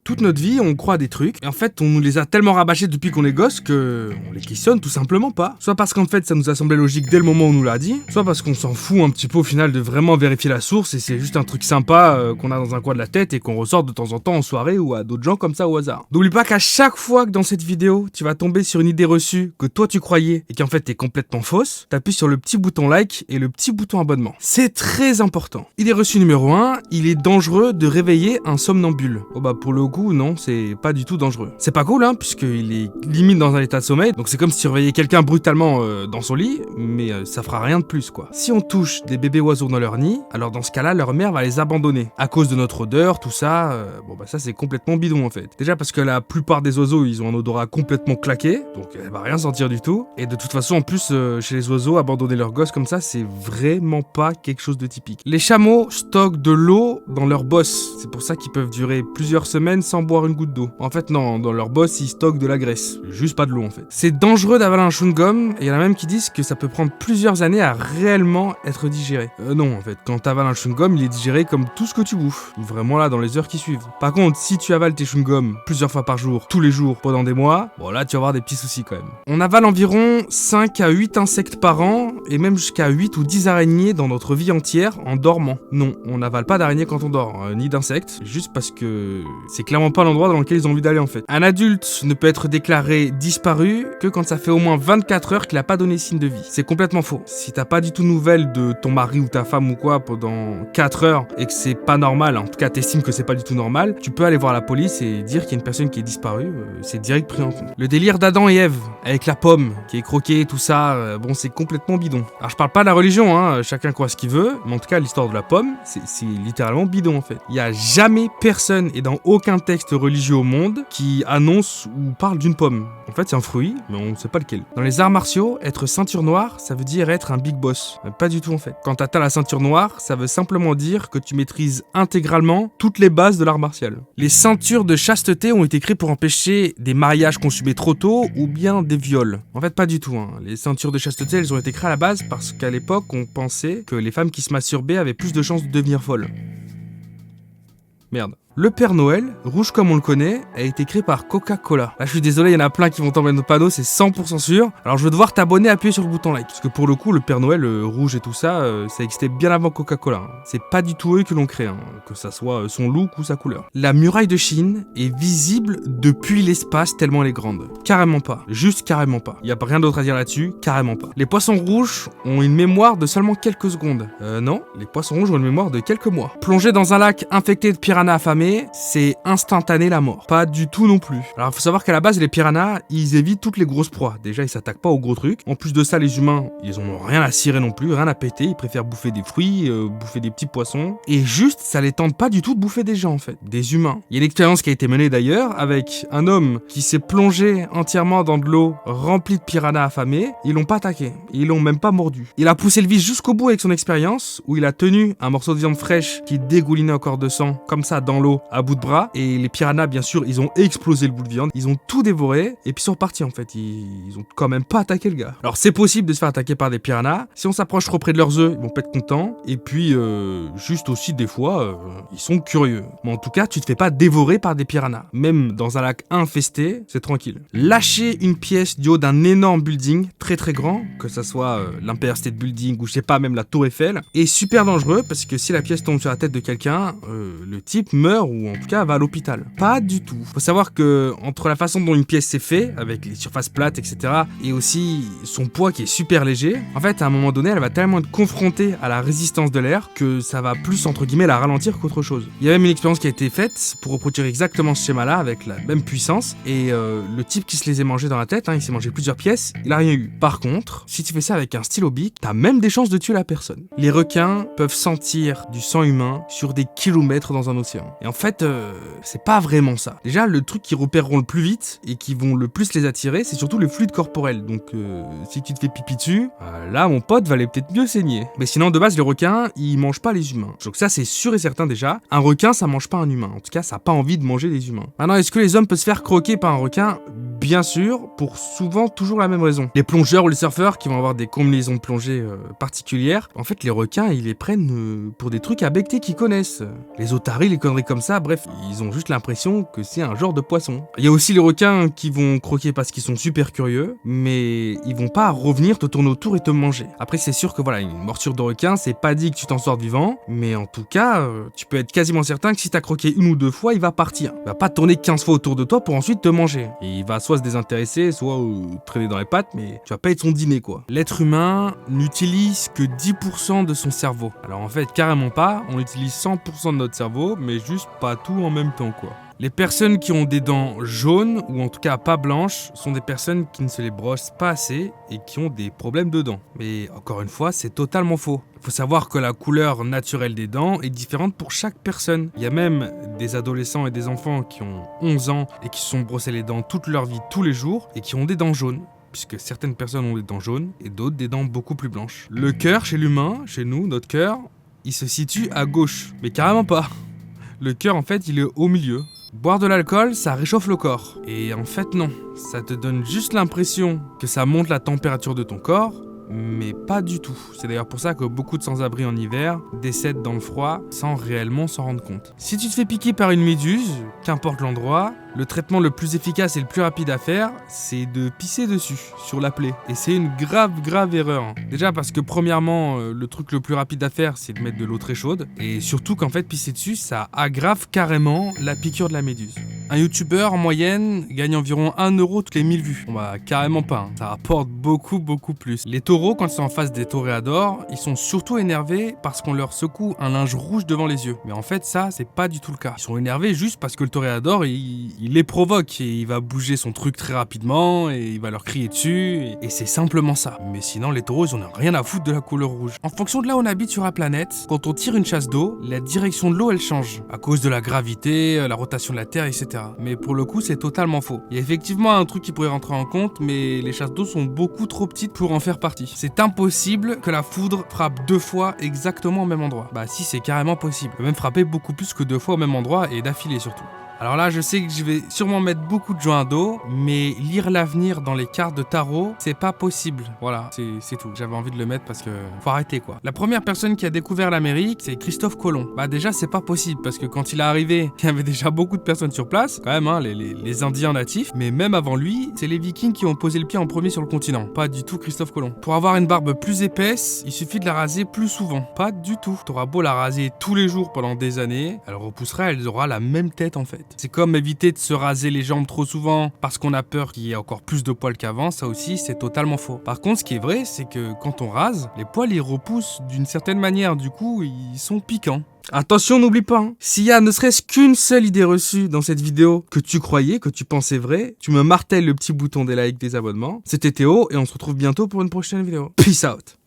Toute notre vie, on croit à des trucs, et en fait, on nous les a tellement rabâchés depuis qu'on est gosse que on les questionne tout simplement pas. Soit parce qu'en fait, ça nous a semblé logique dès le moment où on nous l'a dit, soit parce qu'on s'en fout un petit peu au final de vraiment vérifier la source, et c'est juste un truc sympa qu'on a dans un coin de la tête et qu'on ressort de temps en temps en soirée ou à d'autres gens comme ça au hasard. N'oublie pas qu'à chaque fois que dans cette vidéo, tu vas tomber sur une idée reçue que toi tu croyais et qui en fait est complètement fausse, t'appuies sur le petit bouton like et le petit bouton abonnement. C'est très important. Idée reçue numéro 1, il est dangereux de réveiller un somnambule. Oh bah pour le coup, non, c'est pas du tout dangereux. C'est pas cool puisqu'il est limite dans un état de sommeil, donc c'est comme si tu réveillais quelqu'un brutalement dans son lit, mais ça fera rien de plus quoi. Si on touche des bébés oiseaux dans leur nid, alors dans ce cas-là, leur mère va les abandonner. À cause de notre odeur, tout ça, ça c'est complètement bidon en fait. Déjà parce que la plupart des oiseaux, ils ont un odorat complètement claqué, donc elle va rien sentir du tout. Et de toute façon, en plus, chez les oiseaux, abandonner leurs gosses comme ça, c'est vraiment pas quelque chose de typique. Les chameaux stockent de l'eau dans leur bosse. C'est pour ça qu'ils peuvent durer plusieurs semaines sans boire une goutte d'eau. En fait, non, dans leur bosse, ils stockent de la graisse. Juste pas de l'eau en fait. C'est dangereux d'avaler un chewing-gum, et il y en a même qui disent que ça peut prendre plusieurs années à réellement être digéré. Non, en fait, quand t'avales un chewing-gum, il est digéré comme tout ce que tu bouffes. Vraiment là, dans les heures qui suivent. Par contre, si tu avales tes chewing-gums plusieurs fois par jour, tous les jours, pendant des mois, bon là, tu vas avoir des petits soucis quand même. On avale environ 5 à 8 insectes par an, et même jusqu'à 8 ou 10 araignées dans notre vie entière en dormant. Non, on n'avale pas d'araignées quand on dort, ni d'insectes, juste parce que c'est clairement pas l'endroit dans lequel ils ont envie d'aller en fait. Un adulte ne peut être déclaré disparu que quand ça fait au moins 24 heures qu'il a pas donné signe de vie. C'est complètement faux. Si t'as pas du tout de nouvelles de ton mari ou ta femme ou quoi pendant 4 heures et que c'est pas normal, en tout cas t'estimes que c'est pas du tout normal, tu peux aller voir la police et dire qu'il y a une personne qui est disparue, c'est direct pris en compte. Le délire d'Adam et Ève, avec la pomme qui est croquée, tout ça, c'est complètement bidon. Alors je parle pas de la religion, chacun croit ce qu'il veut, mais en tout cas l'histoire de la pomme, c'est littéralement bidon en fait. Il y a jamais personne et dans aucun texte religieux au monde qui annonce ou parle d'une pomme. En fait c'est un fruit, mais on ne sait pas lequel. Dans les arts martiaux, être ceinture noire, ça veut dire être un big boss. Mais pas du tout en fait. Quand t'atteins la ceinture noire, ça veut simplement dire que tu maîtrises intégralement toutes les bases de l'art martial. Les ceintures de chasteté ont été créées pour empêcher des mariages consumés trop tôt ou bien des viols. En fait pas du tout. Les ceintures de chasteté, elles ont été créées à la base parce qu'à l'époque, on pensait que les femmes qui se masturbaient avaient plus de chances de devenir folles. Merde. Le Père Noël, rouge comme on le connaît, a été créé par Coca-Cola. Là, je suis désolé, il y en a plein qui vont tomber dans nos panneaux, c'est 100% sûr. Alors, je vais devoir t'abonner, appuyer sur le bouton like. Parce que pour le coup, le Père Noël, rouge et tout ça, ça existait bien avant Coca-Cola. C'est pas du tout eux qui l'ont créé, que ça soit son look ou sa couleur. La muraille de Chine est visible depuis l'espace tellement elle est grande. Carrément pas. Juste carrément pas. Y a rien d'autre à dire là-dessus, carrément pas. Les poissons rouges ont une mémoire de seulement quelques secondes. Non, les poissons rouges ont une mémoire de quelques mois. Plonger dans un lac infecté de piranhas affamés, c'est instantané la mort. Pas du tout non plus. Alors, il faut savoir qu'à la base, les piranhas, ils évitent toutes les grosses proies. Déjà, ils s'attaquent pas aux gros trucs. En plus de ça, les humains, ils ont rien à cirer non plus, rien à péter. Ils préfèrent bouffer des fruits, bouffer des petits poissons. Et juste, ça les tente pas du tout de bouffer des gens, en fait. Des humains. Il y a une expérience qui a été menée d'ailleurs avec un homme qui s'est plongé entièrement dans de l'eau remplie de piranhas affamés. Ils l'ont pas attaqué. Ils l'ont même pas mordu. Il a poussé le vice jusqu'au bout avec son expérience, où il a tenu un morceau de viande fraîche qui dégoulinait encore de sang, comme ça, dans l'eau, à bout de bras, et les piranhas bien sûr ils ont explosé le bout de viande, ils ont tout dévoré et puis ils sont repartis en fait, ils ont quand même pas attaqué le gars. Alors c'est possible de se faire attaquer par des piranhas, si on s'approche trop près de leurs œufs ils vont pas être contents, et puis juste aussi des fois ils sont curieux, mais en tout cas tu te fais pas dévorer par des piranhas, même dans un lac infesté c'est tranquille. Lâcher une pièce du haut d'un énorme building très très grand, que ça soit l'Empire State Building ou je sais pas même la Tour Eiffel, est super dangereux parce que si la pièce tombe sur la tête de quelqu'un, le type meurt ou en tout cas va à l'hôpital. Pas du tout. Faut savoir que entre la façon dont une pièce s'est faite, avec les surfaces plates, etc., et aussi son poids qui est super léger, en fait, à un moment donné, elle va tellement être confrontée à la résistance de l'air que ça va plus, entre guillemets, la ralentir qu'autre chose. Il y a même une expérience qui a été faite pour reproduire exactement ce schéma-là, avec la même puissance, et le type qui se les a mangés dans la tête, il s'est mangé plusieurs pièces, il a rien eu. Par contre, si tu fais ça avec un stylo bic, t'as même des chances de tuer la personne. Les requins peuvent sentir du sang humain sur des kilomètres dans un océan. Et en fait, c'est pas vraiment ça. Déjà, le truc qui repéreront le plus vite et qui vont le plus les attirer, c'est surtout le fluide corporel. Donc, si tu te fais pipi dessus, là, mon pote va aller peut-être mieux saigner. Mais sinon, de base, les requins, ils mangent pas les humains. Donc ça, c'est sûr et certain déjà. Un requin, ça mange pas un humain. En tout cas, ça a pas envie de manger les humains. Maintenant, est-ce que les hommes peuvent se faire croquer par un requin ? bien sûr, pour souvent toujours la même raison. Les plongeurs ou les surfeurs qui vont avoir des combinaisons de plongée particulières, en fait les requins ils les prennent pour des trucs à becqueter qu'ils connaissent. Les otaries, les conneries comme ça, bref, ils ont juste l'impression que c'est un genre de poisson. Il y a aussi les requins qui vont croquer parce qu'ils sont super curieux, mais ils vont pas revenir te tourner autour et te manger. Après c'est sûr que voilà, une morsure de requin, c'est pas dit que tu t'en sortes vivant, mais en tout cas, tu peux être quasiment certain que si t'as croqué une ou deux fois, il va partir. Il va pas tourner 15 fois autour de toi pour ensuite te manger. Et il va soit se désintéresser, soit traîner dans les pattes, mais tu vas pas être son dîner quoi. L'être humain n'utilise que 10% de son cerveau. Alors en fait, carrément pas, on utilise 100% de notre cerveau, mais juste pas tout en même temps quoi. Les personnes qui ont des dents jaunes, ou en tout cas pas blanches, sont des personnes qui ne se les brossent pas assez et qui ont des problèmes de dents. Mais encore une fois, c'est totalement faux. Il faut savoir que la couleur naturelle des dents est différente pour chaque personne. Il y a même des adolescents et des enfants qui ont 11 ans et qui se sont brossés les dents toute leur vie, tous les jours, et qui ont des dents jaunes. Puisque certaines personnes ont des dents jaunes et d'autres des dents beaucoup plus blanches. Le cœur chez l'humain, chez nous, notre cœur, il se situe à gauche. Mais carrément pas. Le cœur en fait, il est au milieu. Boire de l'alcool, ça réchauffe le corps. Et en fait non, ça te donne juste l'impression que ça monte la température de ton corps, mais pas du tout. C'est d'ailleurs pour ça que beaucoup de sans-abri en hiver décèdent dans le froid sans réellement s'en rendre compte. Si tu te fais piquer par une méduse, qu'importe l'endroit, le traitement le plus efficace et le plus rapide à faire, c'est de pisser dessus, sur la plaie. Et c'est une grave erreur. Déjà parce que premièrement, le truc le plus rapide à faire, c'est de mettre de l'eau très chaude. Et surtout qu'en fait, pisser dessus, ça aggrave carrément la piqûre de la méduse. Un youtubeur en moyenne gagne environ 1 euro toutes les 1000 vues. Bon bah carrément pas, hein. Ça rapporte beaucoup plus. Les taureaux, quand ils sont en face des toréadors, ils sont surtout énervés parce qu'on leur secoue un linge rouge devant les yeux. Mais en fait ça, c'est pas du tout le cas. Ils sont énervés juste parce que le toréador, il les provoque et il va bouger son truc très rapidement et il va leur crier dessus et c'est simplement ça. Mais sinon les taureaux, ils en ont rien à foutre de la couleur rouge. En fonction de là où on habite sur la planète, quand on tire une chasse d'eau, la direction de l'eau elle change à cause de la gravité, la rotation de la Terre, etc. Mais pour le coup, c'est totalement faux. Il y a effectivement un truc qui pourrait rentrer en compte, mais les chasses d'eau sont beaucoup trop petites pour en faire partie. C'est impossible que la foudre frappe 2 fois exactement au même endroit. Bah si, c'est carrément possible. Elle peut même frapper beaucoup plus que 2 fois au même endroit et d'affilée surtout. Alors là, je sais que je vais sûrement mettre beaucoup de joints d'eau, mais lire l'avenir dans les cartes de tarot, c'est pas possible. Voilà, c'est tout. J'avais envie de le mettre parce que faut arrêter quoi. La première personne qui a découvert l'Amérique, c'est Christophe Colomb. Bah déjà, c'est pas possible parce que quand il est arrivé, il y avait déjà beaucoup de personnes sur place, quand même, hein, les Indiens natifs. Mais même avant lui, c'est les Vikings qui ont posé le pied en premier sur le continent. Pas du tout Christophe Colomb. Pour avoir une barbe plus épaisse, il suffit de la raser plus souvent. Pas du tout. T'auras beau la raser tous les jours pendant des années, elle repoussera, elle aura la même tête en fait. C'est comme éviter de se raser les jambes trop souvent parce qu'on a peur qu'il y ait encore plus de poils qu'avant, ça aussi c'est totalement faux. Par contre, ce qui est vrai, c'est que quand on rase, les poils ils repoussent d'une certaine manière, du coup ils sont piquants. Attention, n'oublie pas, hein. S'il y a ne serait-ce qu'une seule idée reçue dans cette vidéo que tu croyais, que tu pensais vrai, tu me martèles le petit bouton des likes, des abonnements. C'était Théo et on se retrouve bientôt pour une prochaine vidéo. Peace out.